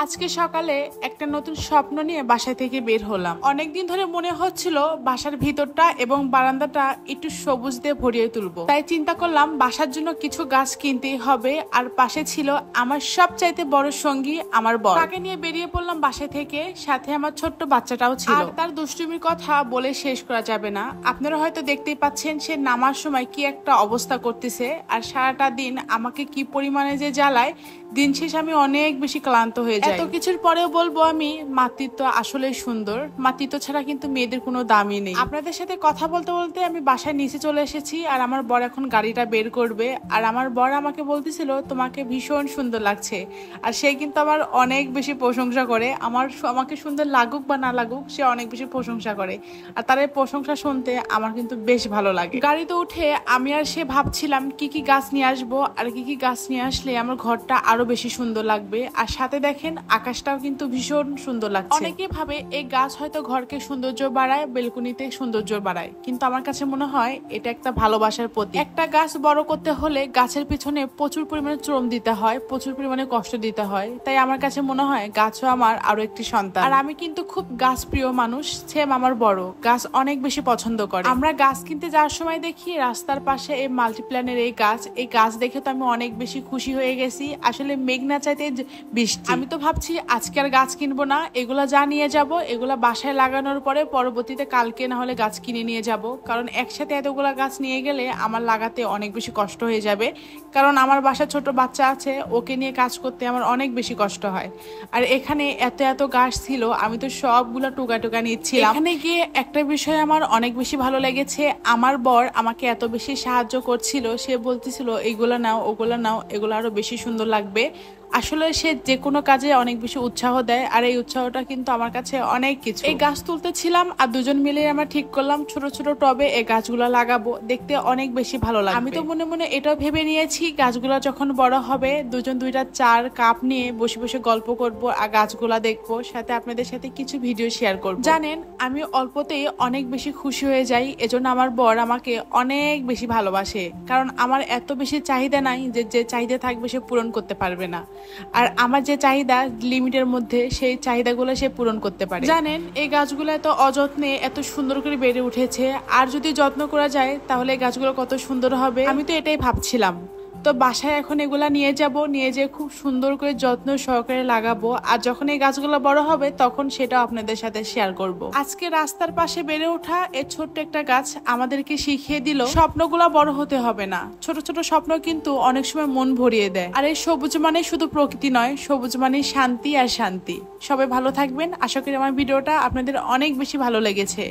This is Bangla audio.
আজকে সকালে একটা নতুন স্বপ্ন নিয়ে বাসা থেকে বের হলাম। অনেকদিন ধরে মনে হচ্ছিল বাসার ভিতরটা এবং বারান্দাটা একটু সবুজ দিয়ে ভরিয়ে তুলবো। তাই চিন্তা করলাম বাসার জন্য কিছু গাছ কিনতেই হবে। আর পাশে ছিল আমার সবচাইতে বড় সঙ্গী আমার বর। তাকে নিয়ে বেরিয়ে পড়লাম বাসা থেকে, সাথে আমার ছোট্ট বাচ্চাটাও ছিল। আর তার দুষ্টুমির কথা বলে শেষ করা যাবে না। আপনারা হয়তো দেখতেই পাচ্ছেন সে নামার সময় কি একটা অবস্থা করতেছে, আর সারাটা দিন আমাকে কি পরিমাণে যে জ্বালায়। দিন শেষে আমি অনেক বেশি ক্লান্ত হয়ে যাই। এত কিছুর পরেও বলবো আমি মাতৃত্ব আসলে সুন্দর। মাতৃত্ব ছাড়া কিন্তু মেয়েদের কোনো দামই নেই। আপনাদের সাথে কথা বলতে বলতে আমি বাসায় নিচে চলে এসেছি, আর আমার বর এখন গাড়িটা বের করবে। আর আমার বর আমাকে বলতেছিল তোমাকে ভীষণ সুন্দর লাগছে। আর সে কিন্তু আমার অনেক বেশি প্রশংসা করে। আমাকে সুন্দর লাগুক বা না লাগুক, সে অনেক বেশি প্রশংসা করে। আর তার এই প্রশংসা শুনতে আমার কিন্তু বেশ ভালো লাগে। গাড়িতে উঠে আমি আর সে ভাবছিলাম কি কি গাছ নিয়ে আসবো, আর কি কি গাছ নিয়ে আসলে আমার ঘরটা আরো বেশি সুন্দর লাগবে। আর সাথে দেখেন আকাশটাও কিন্তু ভীষণ সুন্দর লাগছে। অনেকে ভাবে এই গাছ হয়তো ঘরকে সৌন্দর্য বাড়ায়, বেলকুনিতে সৌন্দর্য বাড়ায়, কিন্তু আমার কাছে মনে হয় এটা একটা ভালোবাসার প্রতীক। একটা গাছ বড় করতে হলে গাছের পিছনে প্রচুর পরিমাণে শ্রম দিতে হয়, প্রচুর পরিমাণে কষ্ট দিতে হয়। তাই আমার কাছে মনে হয় গাছও আমার আরো একটি সন্তান। আর আমি কিন্তু খুব গাছ প্রিয় মানুষ, সেম আমার বড় গাছ অনেক বেশি পছন্দ করে। আমরা গাছ কিনতে যাওয়ার সময় দেখি রাস্তার পাশে এই মাল্টিপ্ল্যানের এই গাছ দেখে তো আমি অনেক বেশি খুশি হয়ে গেছি। আসলে মেঘনা চাইতে বৃষ্টি। আমি তো ভাবছি আজকে আর গাছ কিনবো না, এগুলা যা নিয়ে যাব এগুলা বাসায় লাগানোর পরে পরবর্তীতে কালকে না হলে গাছ কিনে নিয়ে যাব। কারণ একসাথে এতগুলা গাছ নিয়ে গেলে আমার লাগাতে অনেক বেশি কষ্ট হয়ে যাবে। কারণ আমার বাসায় ছোট বাচ্চা আছে, ওকে নিয়ে কাজ করতে আমার অনেক বেশি কষ্ট হয়। আর এখানে এত এত গাছ ছিল, আমি তো সবগুলা টুকা নিচ্ছিলাম। এখানে গিয়ে একটা বিষয় আমার অনেক বেশি ভালো লেগেছে। আমার বর আমাকে এত বেশি সাহায্য করছিল, সে বলতেছিল এইগুলা নাও ওগুলা নাও, এগুলো আরো বেশি সুন্দর লাগবে। আসলে সে যে কোনো কাজে অনেক বেশি উৎসাহ দেয়, আর এই উৎসাহটা কিন্তু আমার কাছে অনেক কিছু। এই গাছ তুলতেছিলাম আর দুজন মিলে আমরা ঠিক করলাম ছোট ছোট টবে এই গাছগুলো লাগাবো, দেখতে অনেক বেশি ভালো লাগবে। আমি তো মনে মনে এটাও ভেবে নিয়েছি গাছগুলো যখন বড় হবে দুজন দুইটা চার কাপ নিয়ে বসে বসে গল্প করব আর গাছগুলা দেখবো, সাথে আপনাদের সাথে কিছু ভিডিও শেয়ার করব। জানেন আমি অল্পতেই অনেক বেশি খুশি হয়ে যাই, এজন্য আমার বর আমাকে অনেক বেশি ভালোবাসে। কারণ আমার এত বেশি চাহিদা নাই যে চাহিদা থাকবে সে পূরণ করতে পারবে না। আর আমার যে চাহিদা লিমিটের মধ্যে, সেই চাহিদাগুলো সে পূরণ করতে পারে। জানেন এই গাছগুলো এত অযত্নে এত সুন্দর করে বেড়ে উঠেছে, আর যদি যত্ন করা যায় তাহলে এই গাছগুলো কত সুন্দর হবে। আমি তো এটাই ভাবছিলাম। তো বাসায় এখন এগুলা নিয়ে যেয়ে খুব সুন্দর করে যত্ন সহকারে লাগাবো। আর যখন এই গাছগুলো বড় হবে তখন সেটাও আপনাদের সাথে শেয়ার করব। আজকে রাস্তার পাশে বেড়ে ওঠা এই ছোট্ট একটা গাছ আমাদেরকে শিখিয়ে দিল স্বপ্নগুলো বড় হতে হবে না, ছোট ছোট স্বপ্ন কিন্তু অনেক সময় মন ভরিয়ে দেয়। আর এই সবুজ মানে শুধু প্রকৃতি নয়, সবুজ মানে শান্তি আর শান্তি। সবাই ভালো থাকবেন। আশা করি আমার ভিডিওটা আপনাদের অনেক বেশি ভালো লেগেছে।